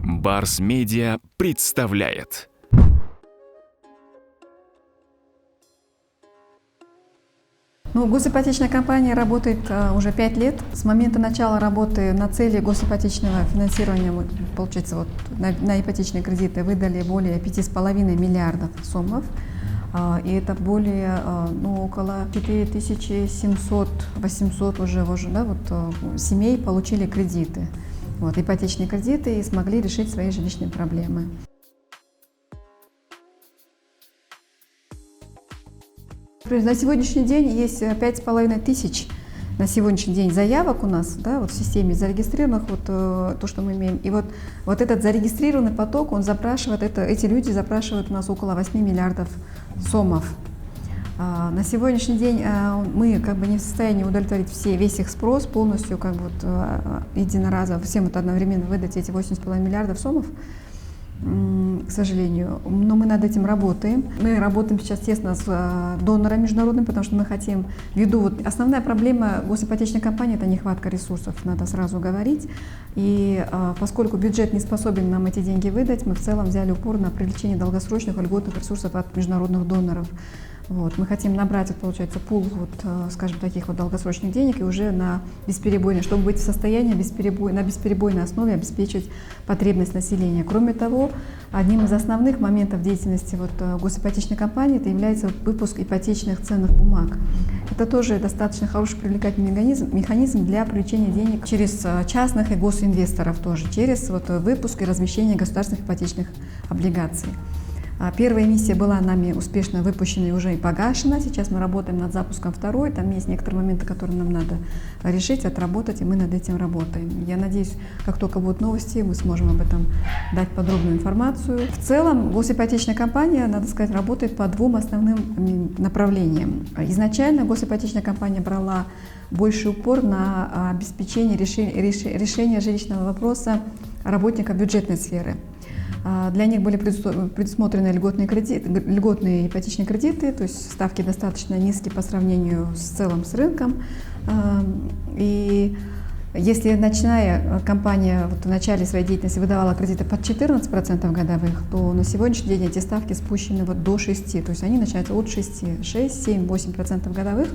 Барс Медиа представляет. Госипотечная компания работает уже 5 лет. С момента начала работы на цели госипотечного финансирования, получается, на ипотечные кредиты выдали более 5,5 миллиардов сомов. И это более, около 4700-800 уже семей получили кредиты, ипотечные кредиты, и смогли решить свои жилищные проблемы. На сегодняшний день есть 5500 на сегодняшний день заявок у нас, в системе зарегистрированных, то, что мы имеем. И вот этот зарегистрированный поток, он запрашивает, эти люди запрашивают у нас около 8 миллиардов сомов. На сегодняшний день мы не в состоянии удовлетворить весь их спрос полностью, единоразово, всем одновременно выдать эти 8,5 миллиардов сомов, к сожалению. Но мы над этим работаем. Мы работаем сейчас тесно с донором международным, потому что мы хотим, основная проблема госипотечной компании – это нехватка ресурсов, надо сразу говорить. И поскольку бюджет не способен нам эти деньги выдать, мы в целом взяли упор на привлечение долгосрочных льготных ресурсов от международных доноров. Мы хотим набрать, пул, таких долгосрочных денег и уже чтобы быть в состоянии на бесперебойной основе обеспечить потребность населения. Кроме того, одним из основных моментов деятельности госипотечной компании это является выпуск ипотечных ценных бумаг. Это тоже достаточно хороший привлекательный механизм для привлечения денег через частных и госинвесторов, тоже через выпуск и размещение государственных ипотечных облигаций. Первая эмиссия была нами успешно выпущена и уже погашена. Сейчас мы работаем над запуском второй. Там есть некоторые моменты, которые нам надо решить, отработать, и мы над этим работаем. Я надеюсь, как только будут новости, мы сможем об этом дать подробную информацию. В целом, госипотечная компания, надо сказать, работает по двум основным направлениям. Изначально госипотечная компания брала больший упор на обеспечение решения жилищного вопроса работников бюджетной сферы. Для них были предусмотрены льготные ипотечные кредиты, то есть ставки достаточно низкие по сравнению с рынком. И если начиная компания в начале своей деятельности выдавала кредиты под 14% годовых, то на сегодняшний день эти ставки спущены до 6%. То есть они начинаются от 6, 7, 8% годовых,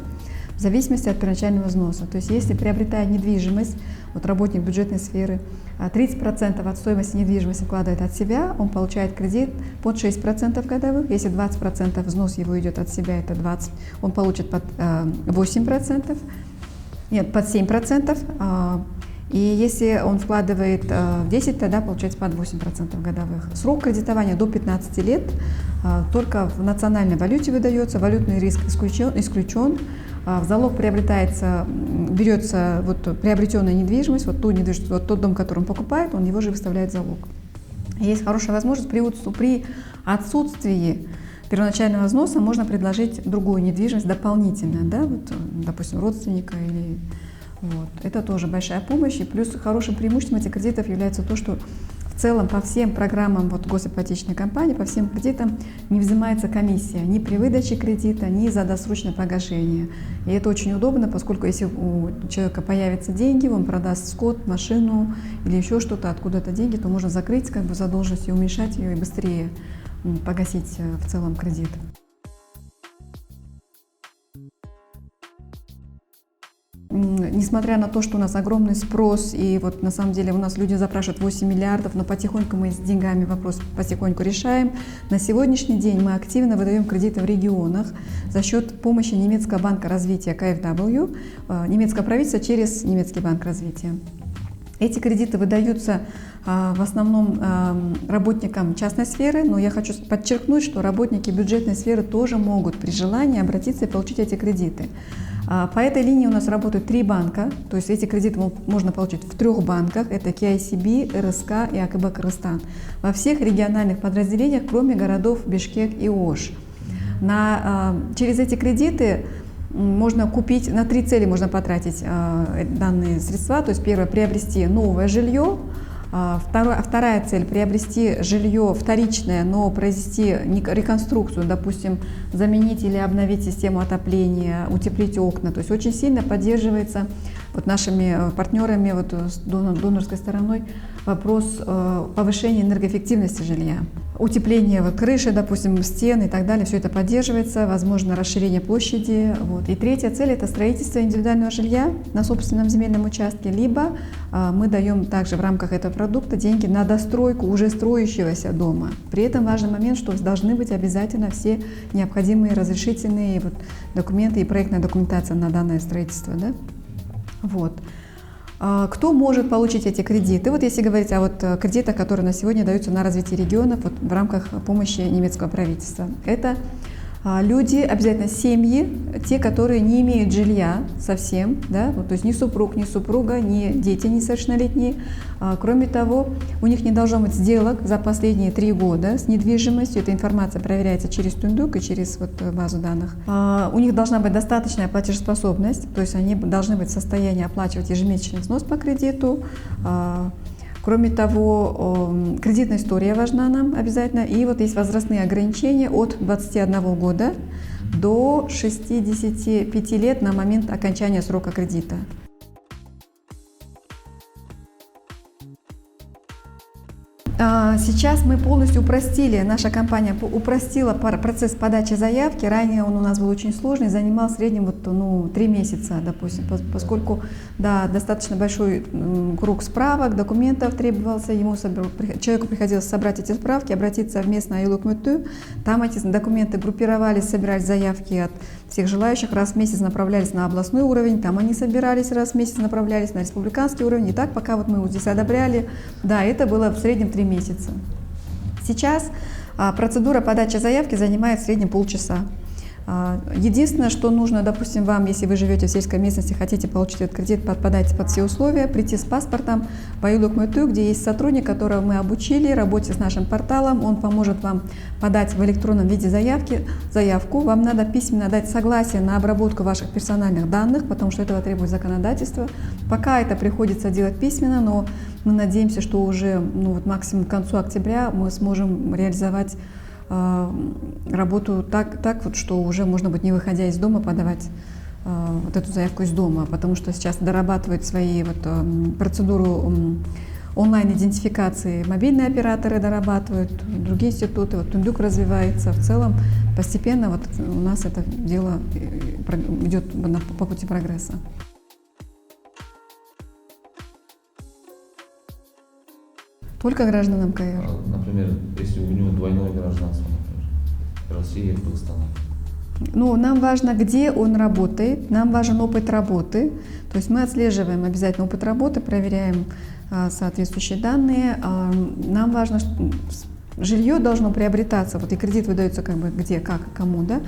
в зависимости от первоначального взноса. То есть если приобретая недвижимость, работник бюджетной сферы 30% от стоимости недвижимости вкладывает от себя, он получает кредит под 6% годовых. Если 20% взнос его идет от себя, это 20%, он получит под 8%, под 7%. И если он вкладывает 10, тогда получается под 8% годовых. Срок кредитования до 15 лет, только в национальной валюте выдается, валютный риск исключен. В залог берется приобретенная недвижимость, тот дом, который он покупает, он его же выставляет в залог. Есть хорошая возможность при отсутствии первоначального взноса можно предложить другую недвижимость дополнительно, допустим, родственника или. Это тоже большая помощь. И плюс хорошим преимуществом этих кредитов является то, что в целом по всем программам госипотечной компании, по всем кредитам не взимается комиссия ни при выдаче кредита, ни за досрочное погашение. И это очень удобно, поскольку если у человека появятся деньги, он продаст скот, машину или еще что-то, откуда-то деньги, то можно закрыть задолженность и уменьшать ее и быстрее погасить в целом кредит. Несмотря на то, что у нас огромный спрос, и на самом деле у нас люди запрашивают 8 миллиардов, но потихоньку мы с деньгами вопрос потихоньку решаем. На сегодняшний день мы активно выдаем кредиты в регионах за счет помощи немецкого банка развития КФW, немецкого правительства через немецкий банк развития. Эти кредиты выдаются в основном работникам частной сферы, но я хочу подчеркнуть, что работники бюджетной сферы тоже могут при желании обратиться и получить эти кредиты. По этой линии у нас работают 3 банка, то есть эти кредиты можно получить в 3 банках, это КИСБ, РСК и АКБ Кыргызстан, во всех региональных подразделениях, кроме городов Бишкек и Ош. Через эти кредиты можно купить, на 3 цели можно потратить данные средства, то есть первое – приобрести новое жилье, Вторая цель – приобрести жилье вторичное, но произвести реконструкцию, допустим, заменить или обновить систему отопления, утеплить окна. То есть очень сильно поддерживается нашими партнерами, с донорской стороной вопрос повышения энергоэффективности жилья. Утепление крыши, допустим, стен и так далее, все это поддерживается, возможно расширение площади. Вот. И третья цель – это строительство индивидуального жилья на собственном земельном участке, либо мы даем также в рамках этого продукта деньги на достройку уже строящегося дома. При этом важный момент, что должны быть обязательно все необходимые разрешительные документы и проектная документация на данное строительство. Да? Вот. Кто может получить эти кредиты? Вот если говорить о кредитах, которые на сегодня даются на развитие регионов в рамках помощи немецкого правительства. Это люди, обязательно семьи, те, которые не имеют жилья совсем, да? То есть ни супруг, ни супруга, ни дети несовершеннолетние. Кроме того, у них не должно быть сделок за последние 3 года с недвижимостью. Эта информация проверяется через Тундук и через базу данных. У них должна быть достаточная платежеспособность, то есть они должны быть в состоянии оплачивать ежемесячный взнос по кредиту. Кроме того, кредитная история важна нам обязательно. И вот есть возрастные ограничения от 21 года до 65 лет на момент окончания срока кредита. Сейчас мы полностью упростили, наша компания упростила процесс подачи заявки. Ранее он у нас был очень сложный, занимал в среднем 3 месяца, допустим, поскольку достаточно большой круг справок, документов требовался, человеку приходилось собрать эти справки, обратиться в местное АИЛУК-МТУ. Там эти документы группировались, собирались заявки от всех желающих, раз в месяц направлялись на областной уровень, там они собирались, раз в месяц направлялись на республиканский уровень. И так, пока мы здесь одобряли, это было в среднем 3 месяца. Сейчас процедура подачи заявки занимает в среднем полчаса. Единственное, что нужно, допустим, вам, если вы живете в сельской местности, хотите получить этот кредит, подпадаете под все условия, прийти с паспортом по АИЛУК-МТУ, где есть сотрудник, которого мы обучили работе с нашим порталом, он поможет вам подать в электронном виде заявку. Вам надо письменно дать согласие на обработку ваших персональных данных, потому что этого требует законодательство. Пока это приходится делать письменно, но мы надеемся, что уже максимум к концу октября мы сможем реализовать работу так, что уже можно будет, не выходя из дома, подавать эту заявку из дома, потому что сейчас дорабатывают свои процедуру онлайн-идентификации мобильные операторы, дорабатывают, другие институты, Тундук развивается. В целом постепенно у нас это дело идет по пути прогресса. Только гражданам КР. Например, если у него двойное гражданство, например, Россия и Казахстан. Нам важно, где он работает, нам важен опыт работы. То есть мы отслеживаем обязательно опыт работы, проверяем соответствующие данные. Нам важно, жилье должно приобретаться, и кредит выдается где, как, кому, да.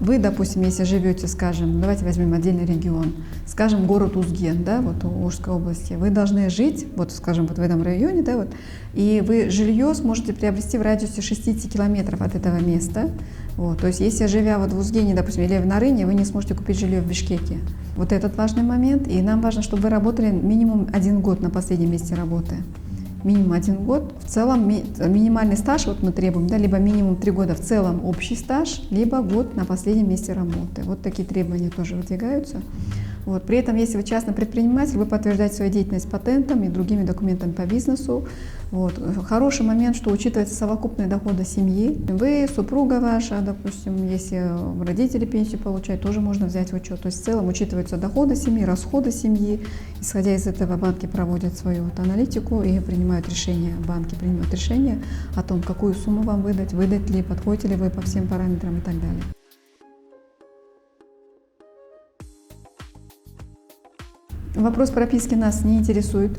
Вы, допустим, если живете, скажем, давайте возьмем отдельный регион, скажем, город Узген, да, в Ужской области, вы должны жить, скажем, в этом районе, да, и вы жилье сможете приобрести в радиусе 60 километров от этого места. То есть, если живя в Узгене, допустим, или в Нарыне, вы не сможете купить жилье в Бишкеке. Этот важный момент, и нам важно, чтобы вы работали минимум 1 год на последнем месте работы. Минимум 1 год. В целом минимальный стаж мы требуем, либо минимум 3 года в целом общий стаж, либо год на последнем месте работы. Такие требования тоже выдвигаются. При этом, если вы частный предприниматель, вы подтверждаете свою деятельность патентом и другими документами по бизнесу. Хороший момент, что учитывается совокупные доходы семьи. Вы, супруга ваша, допустим, если родители пенсию получают, тоже можно взять в учет. То есть в целом учитываются доходы семьи, расходы семьи. Исходя из этого, банки проводят свою аналитику и принимают решение. Банки принимают решение о том, какую сумму вам выдать ли, подходите ли вы по всем параметрам и так далее. Вопрос прописки нас не интересует.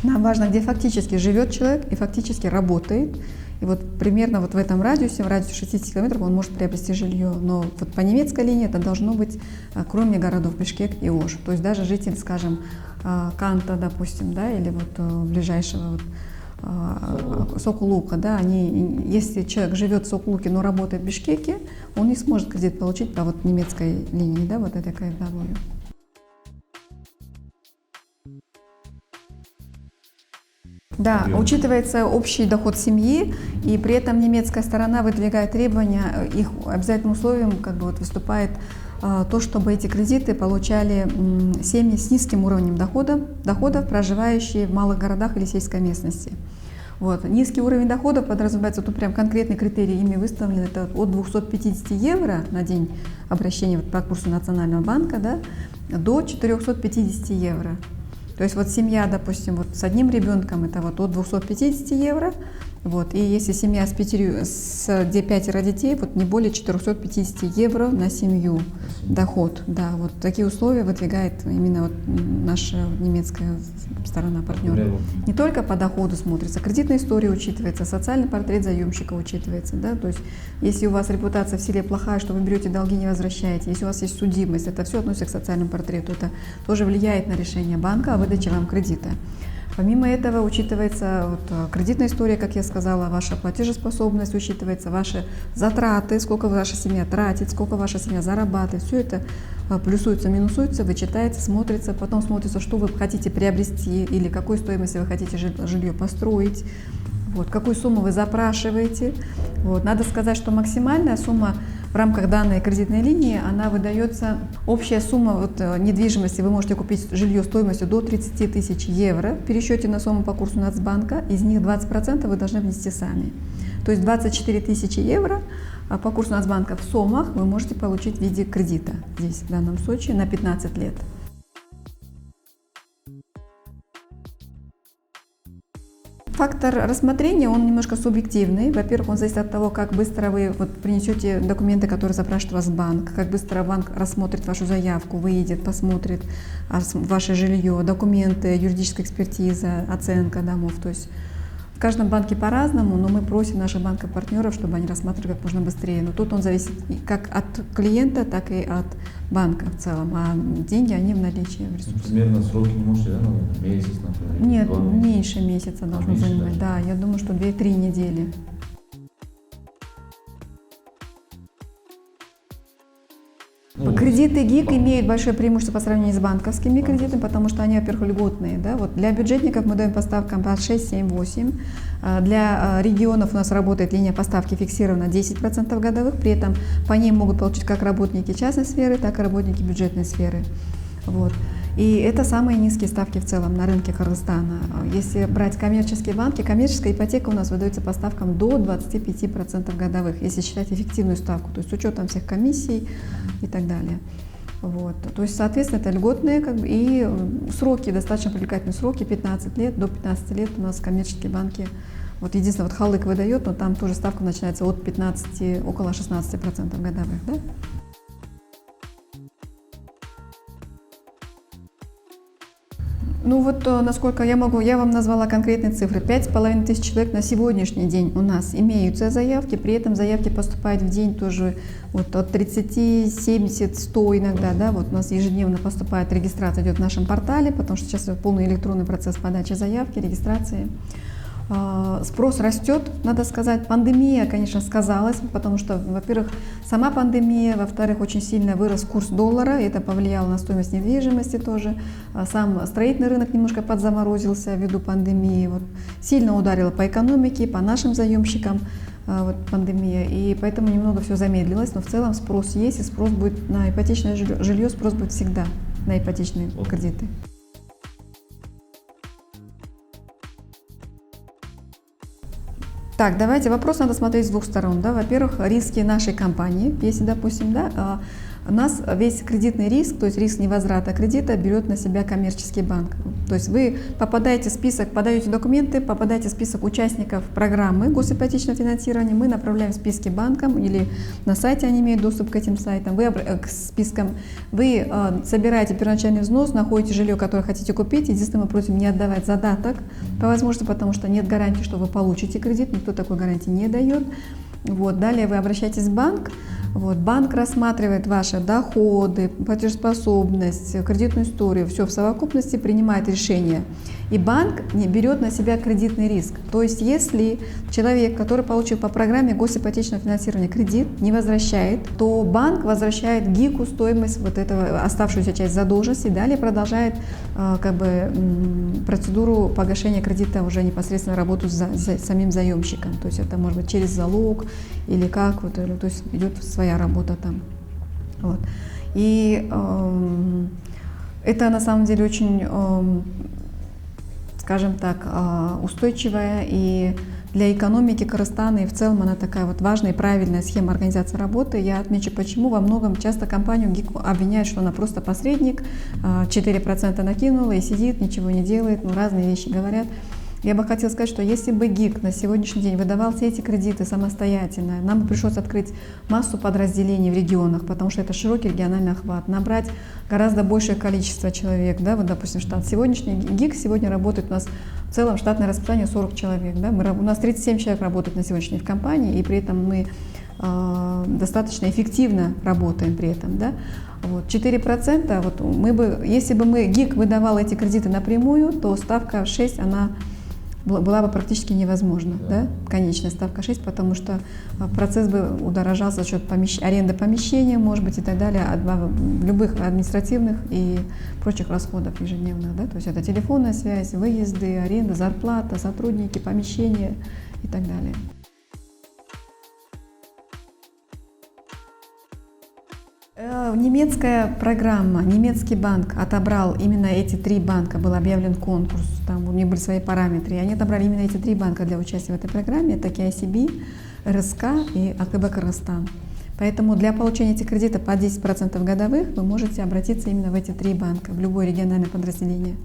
Нам важно, где фактически живет человек и фактически работает. И примерно в этом радиусе, в радиусе 60 километров он может приобрести жилье. Но по немецкой линии это должно быть, кроме городов Бишкек и Ош. То есть даже житель, скажем, Канта, допустим, или ближайшего Сокулука, если человек живет в Сокулуке, но работает в Бишкеке, он не сможет кредит получить по немецкой линии, этой КФW. Да, учитывается общий доход семьи, и при этом немецкая сторона выдвигает требования, их обязательным условием выступает то, чтобы эти кредиты получали семьи с низким уровнем доходов, проживающие в малых городах или сельской местности. Вот. Низкий уровень доходов подразумевается, тут прям конкретный критерий ими выставлен, это от 250 евро на день обращения по курсу Национального банка, да, до 450 евро. То есть вот семья, допустим, вот с одним ребенком это вот от 250 евро, вот, и если семья с 5 детей, вот не более 450 евро на семью доход. Да, вот такие условия выдвигает именно вот наша немецкая сторона партнера. Не только по доходу смотрится, кредитная история учитывается, социальный портрет заемщика учитывается. Да? То есть если у вас репутация в селе плохая, что вы берете долги, не возвращаете, если у вас есть судимость, это все относится к социальному портрету, это тоже влияет на решение банка о выдаче вам кредита. Помимо этого учитывается вот, кредитная история, как я сказала, ваша платежеспособность, учитывается ваши затраты, сколько ваша семья тратит, сколько ваша семья зарабатывает. Все это плюсуется, минусуется, вычитается, смотрится, потом смотрится, что вы хотите приобрести или какой стоимости вы хотите жилье построить, вот, какую сумму вы запрашиваете. Вот. Надо сказать, что максимальная сумма в рамках данной кредитной линии, она выдается, общая сумма вот, недвижимости, вы можете купить жилье стоимостью до 30 тысяч евро в пересчете на сумму по курсу Нацбанка, из них 20% вы должны внести сами. То есть 24 тысячи евро по курсу Нацбанка в сомах вы можете получить в виде кредита здесь, в данном случае, на 15 лет. Фактор рассмотрения, он немножко субъективный. Во-первых, он зависит от того, как быстро вы принесете документы, которые запрашивает вас банк, как быстро банк рассмотрит вашу заявку, выйдет, посмотрит ваше жилье, документы, юридическая экспертиза, оценка домов. То есть в каждом банке по-разному, но мы просим наших банков-партнеров, чтобы они рассматривали как можно быстрее. Но тут он зависит как от клиента, так и от банка в целом. А деньги, они в наличии, в ресурсе. Примерно сроки не можете, да, месяц, например? Нет, меньше месяца должно занимать. Да, я думаю, что 2-3 недели. Кредиты ГИК имеют большое преимущество по сравнению с банковскими кредитами, потому что они, во-первых, льготные. Да? Вот для бюджетников мы даем по ставкам по 6, 7, 8. Для регионов у нас работает линия поставки фиксирована 10% годовых, при этом по ней могут получить как работники частной сферы, так и работники бюджетной сферы. Вот. И это самые низкие ставки в целом на рынке Кыргызстана. Если брать коммерческие банки, коммерческая ипотека у нас выдается по ставкам до 25% годовых, если считать эффективную ставку, то есть с учетом всех комиссий и так далее. Вот. То есть, соответственно, это льготные и сроки, достаточно привлекательные сроки, 15 лет, до 15 лет у нас коммерческие банки. Вот единственное, вот Халык выдает, но там тоже ставка начинается от 15, около 16% годовых. Да? Ну вот, насколько я могу, я вам назвала конкретные цифры. 5500 человек на сегодняшний день у нас имеются заявки, при этом заявки поступают в день тоже вот от 30, 70, 100 иногда, да, вот у нас ежедневно поступает регистрация, идет в нашем портале, потому что сейчас полный электронный процесс подачи заявки, регистрации. Спрос растет, надо сказать. Пандемия, конечно, сказалась, потому что, во-первых, сама пандемия, во-вторых, очень сильно вырос курс доллара, и это повлияло на стоимость недвижимости тоже. Сам строительный рынок немножко подзаморозился ввиду пандемии. Вот. Сильно ударило по экономике, по нашим заемщикам вот, пандемия, и поэтому немного все замедлилось, но в целом спрос есть, и спрос будет на ипотечное жилье, спрос будет всегда на ипотечные кредиты. Так, давайте, вопрос надо смотреть с двух сторон. Да? Во-первых, риски нашей компании, если, допустим, да, у нас весь кредитный риск, то есть риск невозврата кредита, берет на себя коммерческий банк. То есть вы попадаете в список, подаете документы, попадаете в список участников программы госипотечного финансирования, мы направляем списки банкам или на сайте они имеют доступ к этим сайтам, к спискам. Вы собираете первоначальный взнос, находите жилье, которое хотите купить. Единственное, мы просим не отдавать задаток по возможности, потому что нет гарантии, что вы получите кредит, никто такой гарантии не дает. Вот. Далее вы обращаетесь в банк. Вот. Банк рассматривает ваши доходы, платежеспособность, кредитную историю, все в совокупности, принимает решение. И банк не берет на себя кредитный риск. То есть если человек, который получил по программе госипотечного финансирования кредит, не возвращает, то банк возвращает ГИКу стоимость вот этого, оставшуюся часть задолженности, и далее продолжает процедуру погашения кредита, уже непосредственно работу с самим заемщиком. То есть это может быть через залог или как, вот, то есть идет своя работа там. Вот. И это на самом деле очень, скажем так, устойчивая и для экономики Кыргызстана, и в целом она такая вот важная и правильная схема организации работы. Я отмечу, почему во многом часто компанию ГИК обвиняют, что она просто посредник, 4% накинула и сидит, ничего не делает, ну разные вещи говорят. Я бы хотела сказать, что если бы ГИК на сегодняшний день выдавал все эти кредиты самостоятельно, нам бы пришлось открыть массу подразделений в регионах, потому что это широкий региональный охват, набрать гораздо большее количество человек, да, вот, допустим, штат. Сегодняшний ГИК сегодня работает у нас в целом штатное расписание 40 человек, да, у нас 37 человек работают на сегодняшний день в компании, и при этом мы достаточно эффективно работаем при этом, да. Вот, 4%, вот мы бы, если бы ГИК выдавал эти кредиты напрямую, то ставка 6, она была бы практически невозможна, да. Конечная ставка 6, потому что процесс бы удорожался за счет аренды помещения, может быть, и так далее, любых административных и прочих расходов ежедневных, да, то есть это телефонная связь, выезды, аренда, зарплата, сотрудники, помещения и так далее. Немецкая программа, немецкий банк отобрал именно эти 3 банка, был объявлен конкурс, там у них были свои параметры, и они отобрали именно эти 3 банка для участия в этой программе, это KICB, РСК и АКБ Кыргызстан. Поэтому для получения этих кредитов по 10% годовых вы можете обратиться именно в эти 3 банка, в любое региональное подразделение.